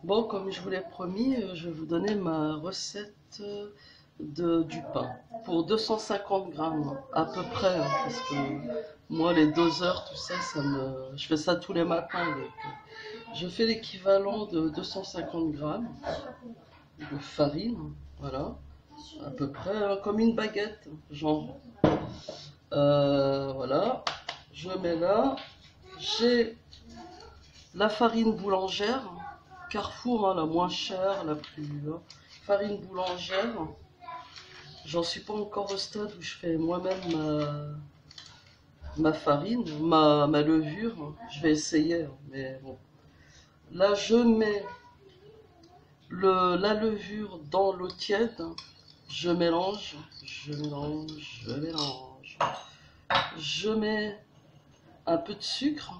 Bon, comme je vous l'ai promis, je vais vous donner ma recette du pain. Pour 250 grammes, à peu près, hein, parce que moi, les doseurs, tout ça, je fais ça tous les matins. Donc, je fais l'équivalent de 250 grammes de farine, voilà, à peu près comme une baguette, genre. Voilà, je mets là. J'ai la farine boulangère, Carrefour, hein, la moins chère, la plus. Farine boulangère. J'en suis pas encore au stade où je fais moi-même ma farine, ma levure. Je vais essayer, hein, mais bon. Là, je mets la levure dans l'eau tiède. Je mélange, je mélange, je mélange. Je mets un peu de sucre.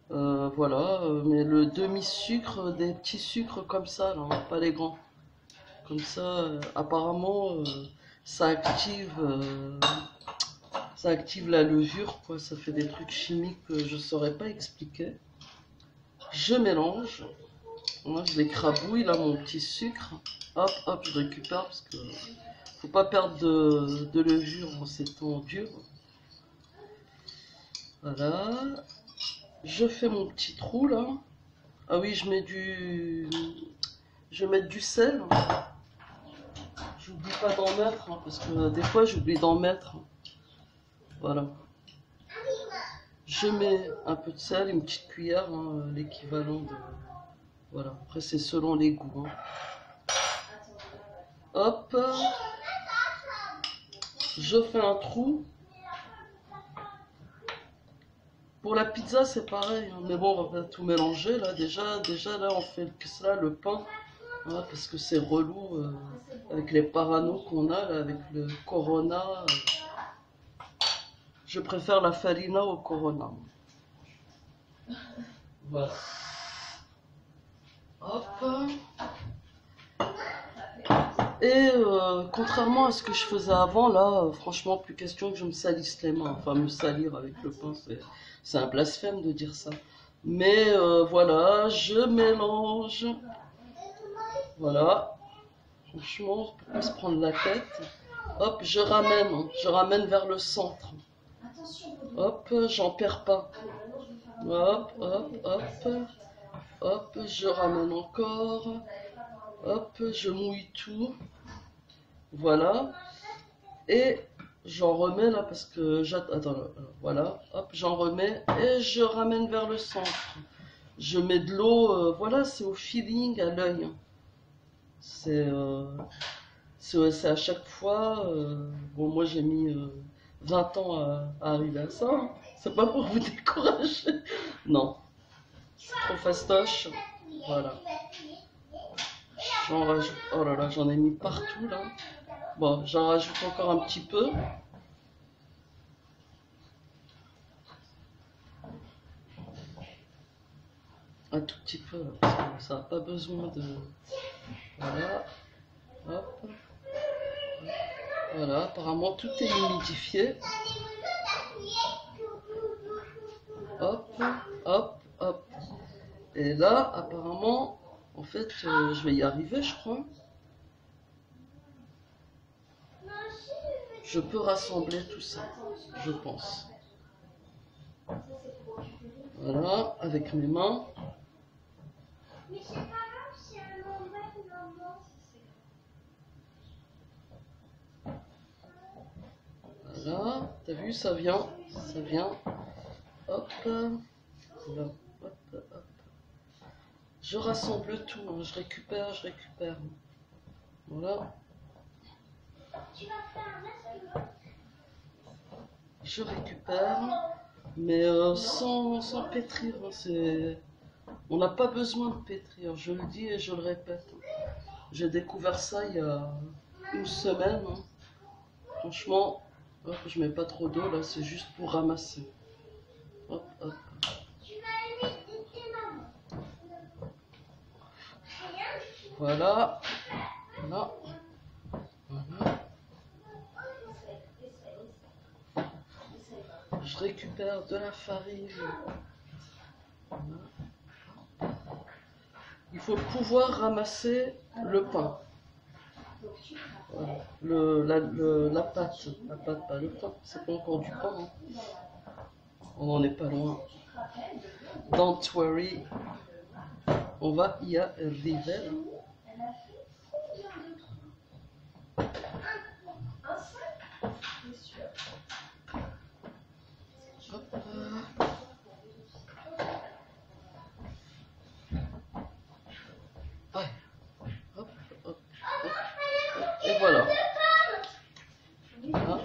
Voilà, mais le demi-sucre, des petits sucres comme ça, là, hein, pas les grands. Comme ça, apparemment, ça active la levure, quoi. Ça fait des trucs chimiques que je saurais pas expliquer. Je mélange. Moi, je l'écrabouille, là, mon petit sucre. Hop, hop, je récupère parce que faut pas perdre de levure en ces temps durs. Voilà. Je fais mon petit trou, là. Ah oui, je vais mettre du sel. J'oublie pas d'en mettre, hein, parce que des fois, j'oublie d'en mettre. Voilà. Je mets un peu de sel, une petite cuillère, hein, l'équivalent de... Voilà, après c'est selon les goûts. Hein. Hop, je fais un trou. Pour la pizza c'est pareil, hein, mais bon on va pas tout mélanger là. Déjà là on fait ça, le pain, hein, parce que c'est relou avec les paranos qu'on a là, avec le Corona. Je préfère la farina au Corona. Voilà. Hop. Et contrairement à ce que je faisais avant, là, franchement, plus question que je me salisse les mains. Enfin, me salir avec le pain, c'est un blasphème de dire ça. Mais voilà, je mélange. Voilà. Franchement, pour pas se prendre la tête. Hop, je ramène vers le centre. Hop, j'en perds pas. Hop, hop, hop. Hop, je ramène encore. Hop, je mouille tout. Voilà. Et j'en remets là parce que j'attends. Attends, voilà. Hop, j'en remets et je ramène vers le centre. Je mets de l'eau. Voilà, c'est au feeling, à l'œil. C'est à chaque fois. Bon, moi j'ai mis 20 ans à arriver à ça. Hein. C'est pas pour vous décourager. Non. C'est trop fastoche. Voilà. J'en rajoute. Oh là là, j'en ai mis partout là. Bon, j'en rajoute encore un petit peu. Un tout petit peu, là, parce que ça n'a pas besoin de... Voilà. Hop. Voilà, apparemment tout est humidifié. Hop, hop, hop. Et là, apparemment, en fait, je vais y arriver, je crois. Je peux rassembler tout ça, je pense. Voilà, avec mes mains. Voilà, t'as vu, ça vient. Hop, là, hop, hop. Je rassemble tout, hein. Je récupère. Voilà. Je récupère, mais sans pétrir. Hein, on n'a pas besoin de pétrir, je le dis et je le répète. J'ai découvert ça il y a une semaine. Hein. Franchement, hop, je mets pas trop d'eau là, c'est juste pour ramasser. Hop, hop. Voilà. Voilà. Voilà. Je récupère de la farine. Voilà. il faut pouvoir ramasser le pain. Voilà. La pâte, pas le pain, c'est pas encore du pain. Hein. On n'en est pas loin. Don't worry, on va y arriver. Hop. Ouais. Hop, hop, hop. Et voilà. Hein?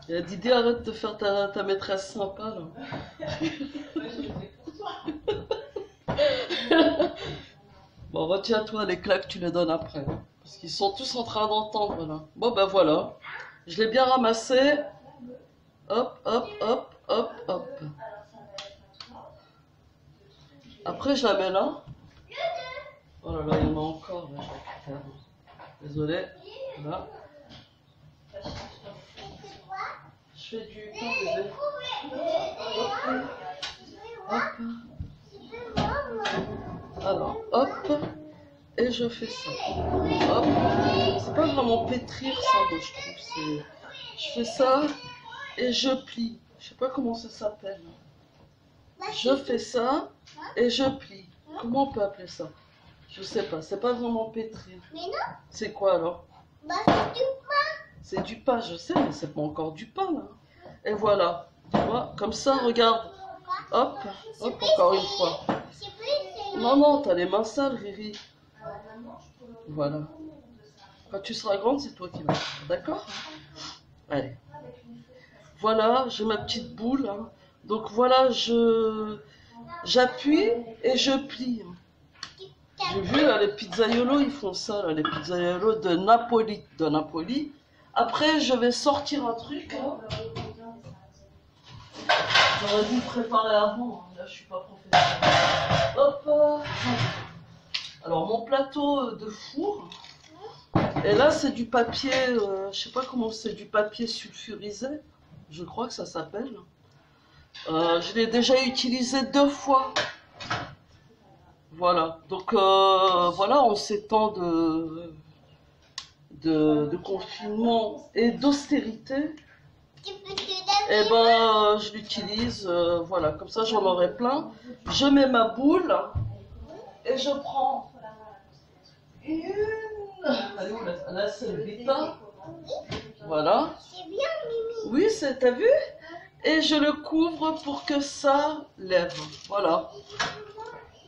Il a Didier, arrête de faire ta maîtresse sympa là. Bon, retiens-toi, les claques, tu les donnes après. Hein, parce qu'ils sont tous en train d'entendre là. Bon, ben voilà. Je l'ai bien ramassé. Hop, hop, hop, hop, hop. Après, je la mets là. Oh là là, il y en a encore. Là, je récupère. Désolé. Voilà. Je fais du pain bébé. Hop. Alors, hop. Et je fais ça. Hop. C'est pas vraiment pétrir ça, moi, je trouve. Je fais ça et je plie. Je sais pas comment ça s'appelle. Je fais ça et je plie. Comment on peut appeler ça? Je sais pas. C'est pas vraiment pétrir. Mais non. C'est quoi alors? Bah, c'est du pain. C'est du pain, je sais, mais c'est pas encore du pain là. Et voilà. Tu vois, comme ça, regarde. Hop, hop, encore une fois. Non, non, t'as les mains sales, Riri. Voilà. Quand tu seras grande, c'est toi qui vas faire. D'accord? Allez. Voilà, j'ai ma petite boule. Hein. Donc voilà, j'appuie et je plie. J'ai vu là, les pizzaiolos, ils font ça, là, les pizzaiolos de Napoli. Après, je vais sortir un truc. Hein. J'aurais dû le préparer avant. Hein. Là, je suis pas professionnelle. Hop. Alors, mon plateau de four. Et là, c'est du papier, je sais pas comment c'est, du papier sulfurisé. Je crois que ça s'appelle. Je l'ai déjà utilisé 2 fois. Voilà. Donc, voilà, en ces temps de confinement et d'austérité, et ben, je l'utilise, voilà, comme ça j'en aurai plein. Je mets ma boule et je prends une. Allez, où là c'est le Vita. Voilà. C'est bien, Mimi. Oui, t'as vu? Et je le couvre pour que ça lève. Voilà.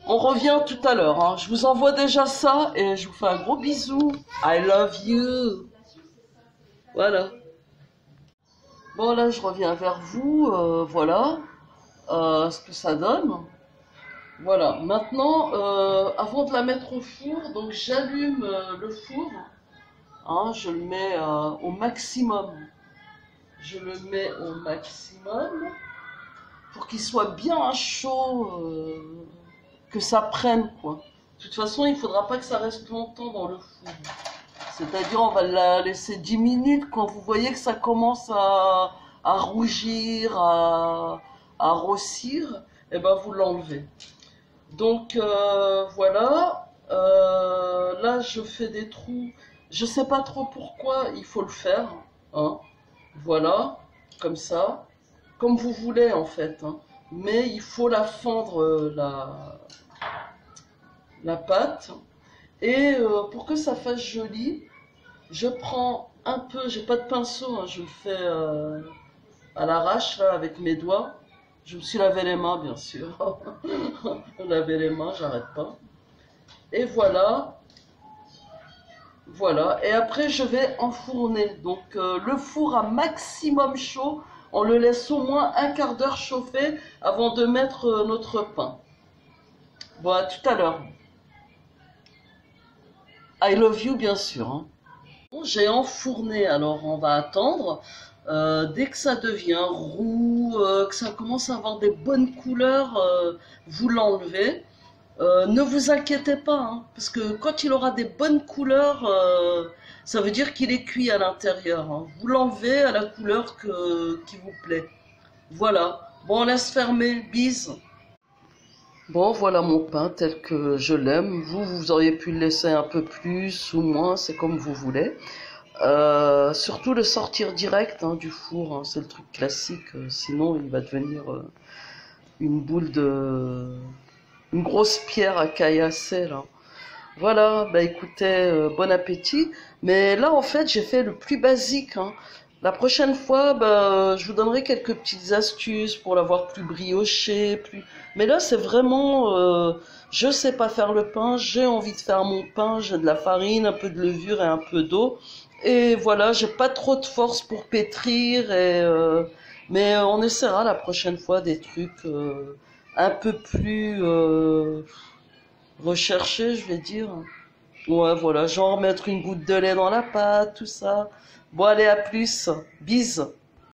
On revient tout à l'heure. Hein. Je vous envoie déjà ça et je vous fais un gros bisou. I love you. Voilà. Bon, là, je reviens vers vous. Voilà ce que ça donne. Voilà. Maintenant, avant de la mettre au four, donc j'allume le four. Hein, je le mets au maximum. Je le mets au maximum pour qu'il soit bien chaud, que ça prenne, quoi. De toute façon, il ne faudra pas que ça reste longtemps dans le four. C'est-à-dire, on va la laisser 10 minutes. Quand vous voyez que ça commence à rougir, à rossir, et ben vous l'enlevez. Donc, voilà. Là, je fais des trous. Je ne sais pas trop pourquoi il faut le faire. Hein. Voilà, comme ça. Comme vous voulez, en fait. Hein. Mais il faut la fendre, la pâte. Et pour que ça fasse joli, je prends un peu, j'ai pas de pinceau, hein, je le fais à l'arrache là avec mes doigts. Je me suis lavé les mains bien sûr. Laver les mains, j'arrête pas. Et voilà. Voilà. Et après je vais enfourner. Donc le four à maximum chaud. On le laisse au moins un quart d'heure chauffer avant de mettre notre pain. Bon, à tout à l'heure. I love you, bien sûr. Hein. Bon, j'ai enfourné, alors on va attendre. Dès que ça devient roux, que ça commence à avoir des bonnes couleurs, vous l'enlevez. Ne vous inquiétez pas, hein, parce que quand il aura des bonnes couleurs, ça veut dire qu'il est cuit à l'intérieur, hein. Vous l'enlevez à la couleur qui vous plaît. Voilà. Bon, on laisse fermer. Bise. Bon, voilà mon pain tel que je l'aime. Vous auriez pu le laisser un peu plus ou moins, c'est comme vous voulez. Surtout le sortir direct hein, du four, hein, c'est le truc classique. Sinon, il va devenir une boule de... une grosse pierre à caillasser, là. Voilà, bah écoutez, bon appétit. Mais là, en fait, j'ai fait le plus basique, hein. La prochaine fois, bah, je vous donnerai quelques petites astuces pour l'avoir plus brioché, plus... Mais là, c'est vraiment... je sais pas faire le pain, j'ai envie de faire mon pain, j'ai de la farine, un peu de levure et un peu d'eau. Et voilà, j'ai pas trop de force pour pétrir, mais on essaiera la prochaine fois des trucs un peu plus recherchés, je vais dire. Ouais, voilà, genre mettre une goutte de lait dans la pâte, tout ça. Bon, allez, à plus. Bise.